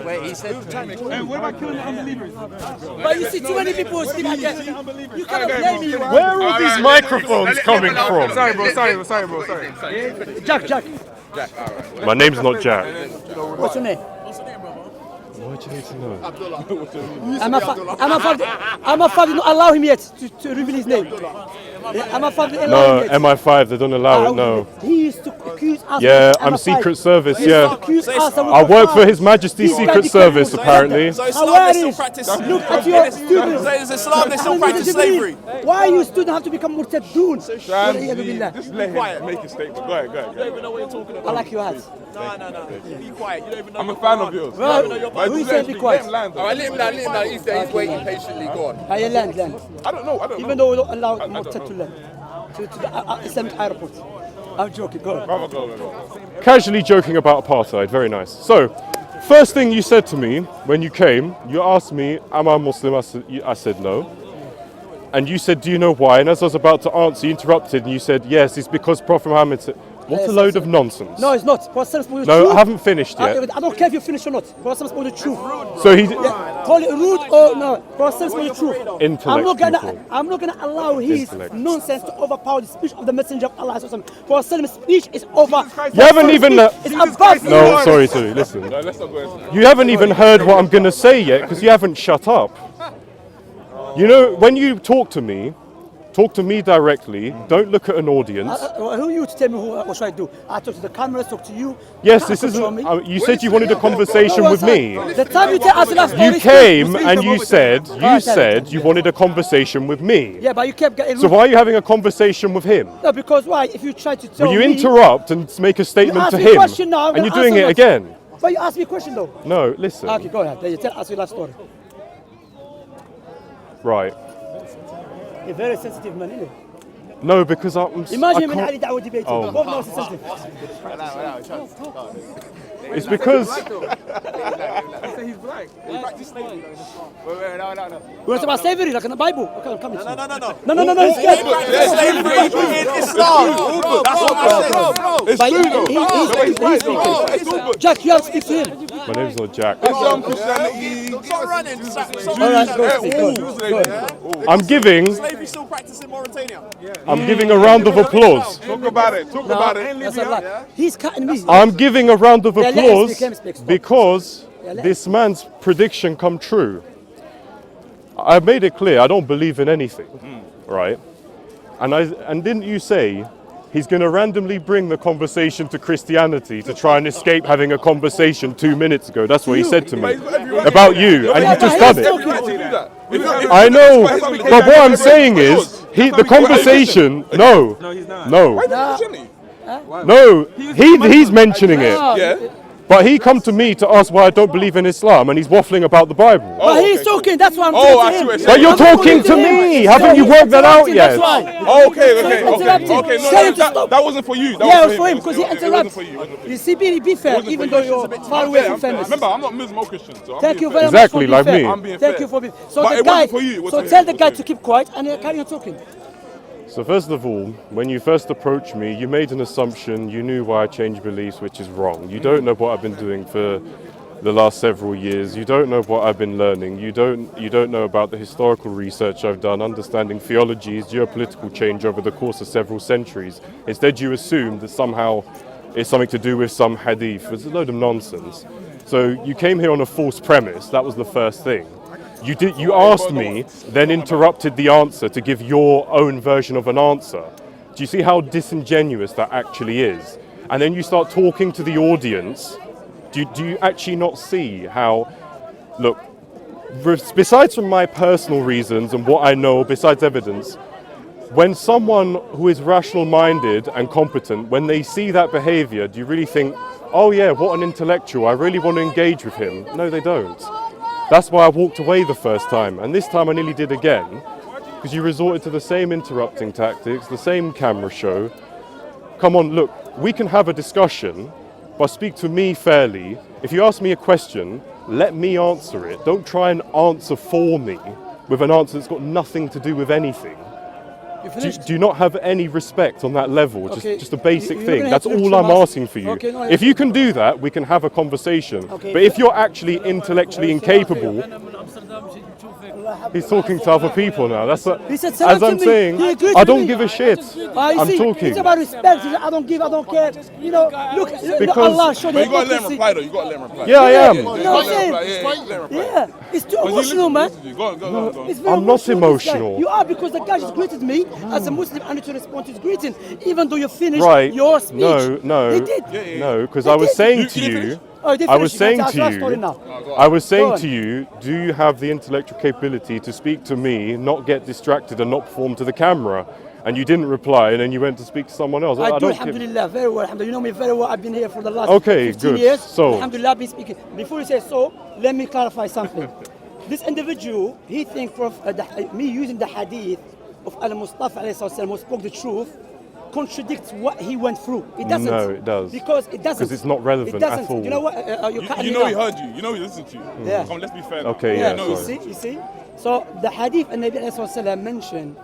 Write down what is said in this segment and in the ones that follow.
Wait, he said. Hey, what about killing the unbelievers? But you see too many people speak like that. You cannot blame me. Where are all these microphones coming from? Sorry, bro. Jack. Jack, alright. My name's not Jack. What's your name? Why do you need to know? I'm a father. Not allow him yet to reveal his name. I'm a father. No, MI5, they don't allow it, no. He used to accuse us. Yeah, I'm Secret Service, yeah. Accuse us. I work for His Majesty's Secret Service, apparently. So Islam, they still practice. Look at your students. So is Islam, they still practice slavery. Why you students have to become murtadun? Just let him make a statement. Go ahead. You don't even know what you're talking about. I like your hat. No. Be quiet. You don't even know. I'm a fan of yours. Who said be quiet? Alright, let him land. He's waiting patiently. Go on. I land. I don't know. Even though we don't allow Murtad to land to the Islamic airport. I'm joking. Go on. Go. Casually joking about apartheid, very nice. So, first thing you said to me when you came, you asked me, am I Muslim? I said no. And you said, do you know why? And as I was about to answer, you interrupted and you said, yes, it's because Prophet Muhammad said, what a load of nonsense. No, it's not. No, I haven't finished yet. I don't care if you finish or not. Prophet spoke the truth. So he call it rude or no. Prophet spoke the truth. I'm not gonna allow his nonsense to overpower the speech of the Messenger of Allah. Prophet's speech is over. You haven't even. It's above. No, sorry. Listen. You haven't even heard what I'm gonna say yet because you haven't shut up. You know, when you talk to me directly. Don't look at an audience. Who are you to tell me what should I do? I talk to the cameras, talk to you. Yes, this isn't. You said you wanted a conversation with me. The time you tell us last You came and you said you wanted a conversation with me. Yeah, but you kept getting. So why are you having a conversation with him? No, because why? If you try to tell Will you me, interrupt and make a statement to him? And you're doing it again. But you asked me a question though. No, listen. Okay, go ahead. Then you tell us your last story. Right. A very sensitive man, isn't it? No, because Imagine when Ali Dawah debating. Oh. Both know sensitive. It's because He's black. We want to talk about slavery, like in the Bible. Okay, come No. No. It's good. Slavery in Islam. That's what I said. It's all Jack, you have to speak to him. my name's not Jack. Islam, Christianity. Stop running. All right, go speak. I'm giving Slavery still practiced in Mauritania. I'm giving a round of applause. Talk about it. That's a lie. He's cutting me. I'm giving a round of let him applause speak, stop. because let him. this man's prediction come true. I made it clear I don't believe in anything, right? And didn't you say he's going to randomly bring the conversation to Christianity to try and escape having a conversation 2 minutes ago? That's what he said to me about you, and you've just done it. I know, but what I'm saying is the conversation. No, he's mentioning it. But he come to me to ask why I don't believe in Islam, and he's waffling about the Bible. But he's talking, that's why I'm talking to him. But you're talking to me. Haven't you worked that out yet? That's why. Okay. No, that wasn't for you. Yeah, it was for him because he interrupted. You see, be fair, even though you're far away from fairness. Remember, I'm not Muslim or Christian, so Thank you very much. Exactly, for like being me. fair. I'm being Thank fair. you for being. So But the it guy. wasn't for you, it was So for tell him. the guy to keep quiet and carry on talking. So first of all, when you first approached me, you made an assumption. You knew why I changed beliefs, which is wrong. You don't know what I've been doing for the last several years. You don't know what I've been learning. You don't know about the historical research I've done, understanding theologies, geopolitical change over the course of several centuries. Instead, you assume that somehow it's something to do with some hadith. It's a load of nonsense. So you came here on a false premise. That was the first thing. You asked me, then interrupted the answer to give your own version of an answer. Do you see how disingenuous that actually is? And then you start talking to the audience. Do you actually not see how, look, besides from my personal reasons and what I know, besides evidence, when someone who is rational-minded and competent, when they see that behavior, do you really think, oh yeah, what an intellectual, I really want to engage with him? No, they don't. That's why I walked away the first time, and this time I nearly did again, because you resorted to the same interrupting tactics, the same camera show, Come on, look, we can have a discussion, but speak to me fairly. If you ask me a question, let me answer it. Don't try and answer for me with an answer that's got nothing to do with anything. Do you not have any respect on that level? Okay. Just a basic You're thing. gonna That's have to all I'm asking for you. Okay, no, if you can do that, we can have a conversation. Okay. But if you're actually intellectually incapable, he's talking to other people now. That's He said, as I'm saying, he agreed I with don't me. give a shit. I'm talking. It's about respect. I don't give, I don't care. You know, look, Because- Allah showed But you gotta let him hypocrisy. reply though. You gotta let him reply. Yeah, I am. You know what I'm saying? Let him reply. Yeah, it's too Because he emotional, man. listens to you. Go on. It's very I'm not emotional, this guy. emotional. You are, because the guy just greeted me as a Muslim. I need to respond to his greeting, even though you finished Right. your speech. No. He did. No, because He I was did. saying You to didn't you, finish? Oh, he did I finish. was You saying can to tell us story you, now. I was saying Go to on. you, do you have the intellectual capability to speak to me, not get distracted and not perform to the camera? And you didn't reply, and then you went to speak to someone else. I do, don't alhamdulillah, very well. Alhamdulillah. You know me very well. I've been here for the last Okay, 15 good. years. So- Alhamdulillah, I've been speaking. Before you say so, let me clarify something. This individual, he thinks me using the hadith of Al-Mustafa alayhi sallam, who spoke the truth, contradicts what he went through. It doesn't. No, it does. Because it doesn't. Because it's not relevant it doesn't. at all. You know what? You're cutting You me know he now. heard you. You know he listened to you. Yeah. Come on, let's be fair. Okay, now. yeah, You sorry. see? So the hadith and Nabi alayhi sallam mentioned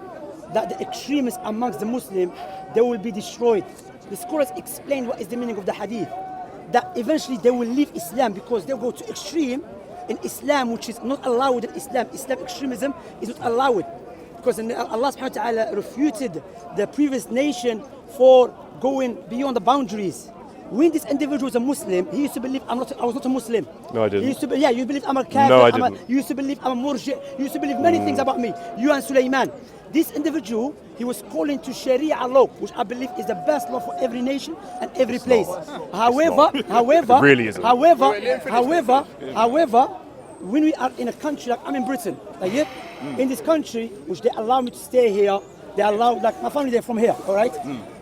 that the extremists amongst the Muslims, they will be destroyed. The scholars explain what is the meaning of the hadith. That eventually they will leave Islam because they go to extreme in Islam, which is not allowed in Islam. Islam extremism is not allowed. Because Allah subhanahu wa ta'ala refuted the previous nation for going beyond the boundaries. When this individual was a Muslim, he used to believe I was not a Muslim. No, I didn't. He used to you believe I'm a kafir. No, I didn't. You used to believe I'm a murji. You used to believe many things about me. You and Sulaiman. This individual, he was calling to Sharia law, which I believe is the best law for every nation and every place. However, It really isn't. However, when we are in a country like I'm in Britain, like in this country, which they allow me to stay here, they allow, like my family, they're from here, all right?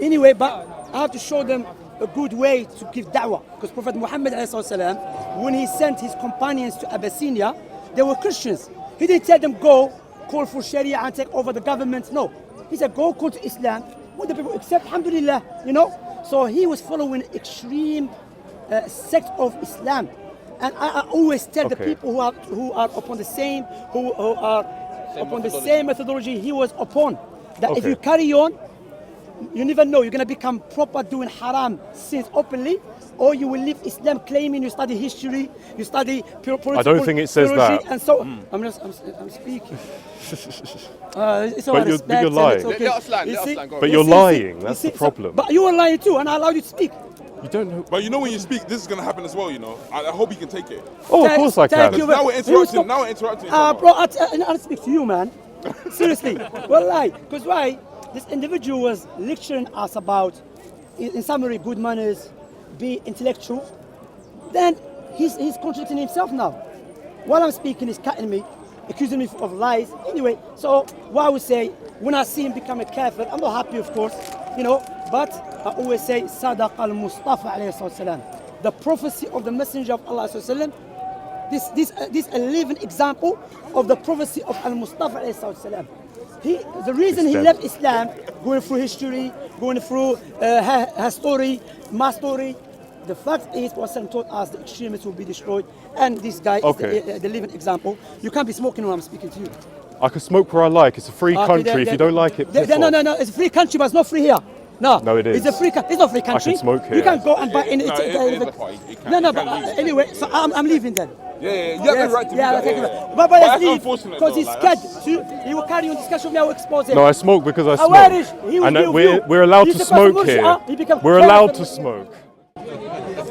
Anyway, but I have to show them a good way to give da'wah, because Prophet Muhammad ﷺ, when he sent his companions to Abyssinia, they were Christians. He didn't tell them go call for Sharia and take over the government. No, he said go call to Islam. When the people accept, alhamdulillah, you know. So he was following extreme sect of Islam, and I always tell the Okay. people who are upon the same methodology he was upon, that if Okay. you carry on, you never know, you're going to become proper doing haram sins openly, or you will leave Islam claiming you study history, you study political I don't think it says theology, that. and so I'm speaking. It's all But you're respect, and lying. it's okay. Let us land, You let us see? land, go on. But You you're see, lying, you that's see, the problem. But you were lying too, and I allowed you to speak. You don't know. But you know when you speak, this is gonna happen as well. You know. I hope you can take it. Oh, of course I Thank can. you. Now we're He was interrupting. Now we're interrupting. each other. Bro, I speak to you, man. Seriously. Wallahi. Because why? This individual was lecturing us about, in summary, good manners, be intellectual. Then he's contradicting himself now. While I'm speaking, he's cutting me, accusing me of lies. Anyway, so what I would say, when I see him become a kafir, I'm not happy, of course, you know, but I always say, Sadaq al-Mustafa alayhi salam. The prophecy of the Messenger of Allah sallallahu this a living example of the prophecy of al-Mustafa alayhi salam. The reason he dead. left Islam, going through history, going through her story, my story, the fact is, Prophet told us the extremists will be destroyed, and this guy Okay. is the living example. You can't be smoking when I'm speaking to you. I can smoke where I like. It's a free Okay, country. If you don't like it, piss no, off. it's a free country, but it's not free here. No, No, it is. It's a free. It's not free country. smoke here. You can go and buy any. No, it is a party. You can- No, you but can leave. anyway, so I'm leaving then. Yeah. You have the right to do that. take Yeah. it. But But let's that's leave unfortunate because though, he's like, scared. that's- He will carry on discussion with me. I will expose him. No, I smoke because I Irish, smoke. he will And deal with you. we're allowed He's to the person smoke who here. he become We're careless allowed and- to smoke.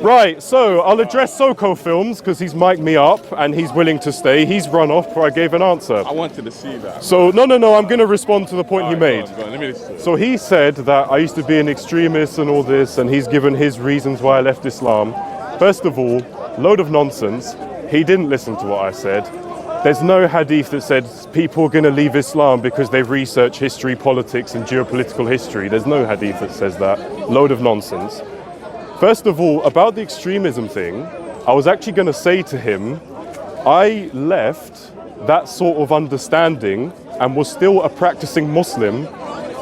Right, so I'll address Soko Films because he's mic'd me up and he's willing to stay. He's run off before I gave an answer. I wanted to see that. So, no, I'm going to respond to the point he made. Go on, let me listen. So he said that I used to be an extremist and all this, and he's given his reasons why I left Islam. First of all, load of nonsense. He didn't listen to what I said. There's no hadith that said people are going to leave Islam because they research history, politics, and geopolitical history. There's no hadith that says that. Load of nonsense. First of all, about the extremism thing, I was actually going to say to him, I left that sort of understanding and was still a practicing Muslim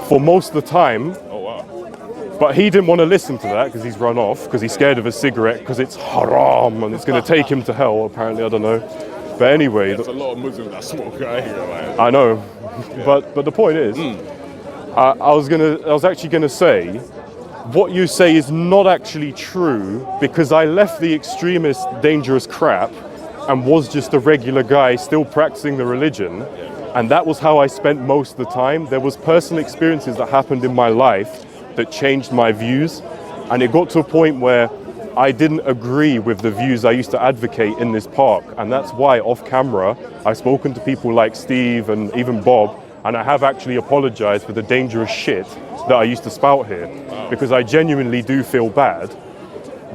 for most of the time. Oh wow. But he didn't want to listen to that because he's run off, because he's scared of a cigarette, because it's haram and it's going to take him to hell, apparently, I don't know. But anyway... There's a lot of Muslims that smoke out here, man. I know, but the point is, I was actually going to say, what you say is not actually true, because I left the extremist, dangerous crap and was just a regular guy still practicing the religion. And that was how I spent most of the time. There was personal experiences that happened in my life that changed my views. And it got to a point where I didn't agree with the views I used to advocate in this park. And that's why off camera, I've spoken to people like Steve and even Bob, and I have actually apologized for the dangerous shit that I used to spout here. Because I genuinely do feel bad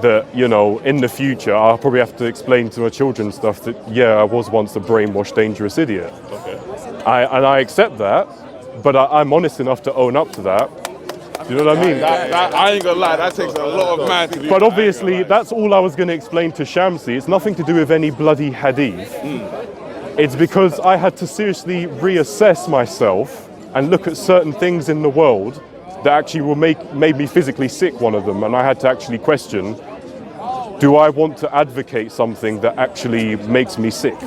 that, you know, in the future, I'll probably have to explain to my children stuff that, yeah, I was once a brainwashed, dangerous idiot. Okay. I accept that, but I'm honest enough to own up to that. Do you know what I mean? I ain't gonna lie, that takes a lot of man to do. But obviously, that's all I was going to explain to Shamsi. It's nothing to do with any bloody hadith. It's because I had to seriously reassess myself and look at certain things in the world that actually made me physically sick, one of them. And I had to actually question, do I want to advocate something that actually makes me sick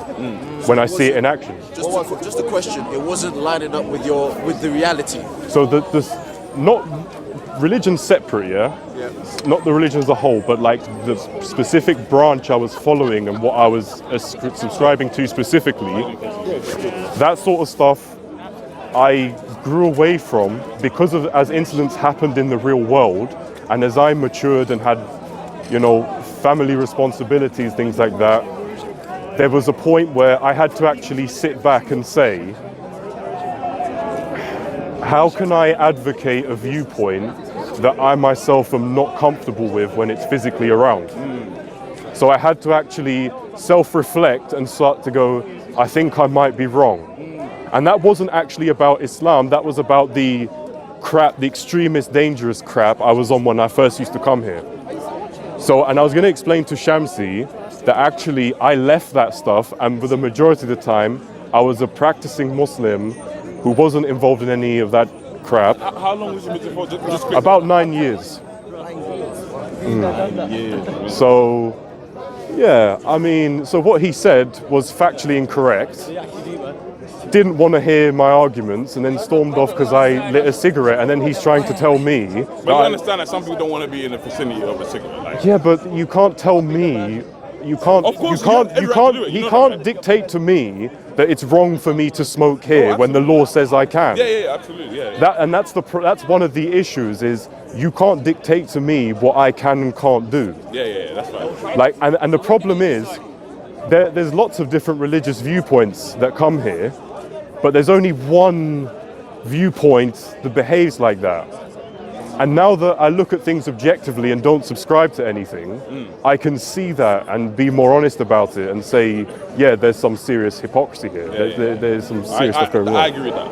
when I see it in action? Just a question. It wasn't lining up with the reality. So not religion's separate, yeah? Not the religion as a whole, but like the specific branch I was following and what I was subscribing to specifically, that sort of stuff I grew away from because of as incidents happened in the real world, and as I matured and had, you know, family responsibilities, things like that, there was a point where I had to actually sit back and say, how can I advocate a viewpoint that I myself am not comfortable with when it's physically around? So I had to actually self-reflect and start to go, I think I might be wrong. And that wasn't actually about Islam, that was about the crap, the extremist, dangerous crap I was on when I first used to come here. So, and I was going to explain to Shamsi that actually I left that stuff, and for the majority of the time, I was a practicing Muslim who wasn't involved in any of that crap. How long was you Muslim for? Just quickly. About 9 years. So, yeah, I mean, so what he said was factually incorrect. Didn't want to hear my arguments and then stormed off because I lit a cigarette, and then he's trying to tell me. But you understand that some people don't want to be in the vicinity of a cigarette. Like. Yeah, but you can't tell me. You can't. Of course, He can't dictate to me that it's wrong for me to smoke here when the law says I can. Yeah, absolutely. Yeah. That's one of the issues is you can't dictate to me what I can and can't do. Yeah, that's right. Like, and the problem is there's lots of different religious viewpoints that come here, but there's only one viewpoint that behaves like that. And now that I look at things objectively and don't subscribe to anything, I can see that and be more honest about it and say, yeah, there's some serious hypocrisy here. There's some serious stuff going on. I agree with that.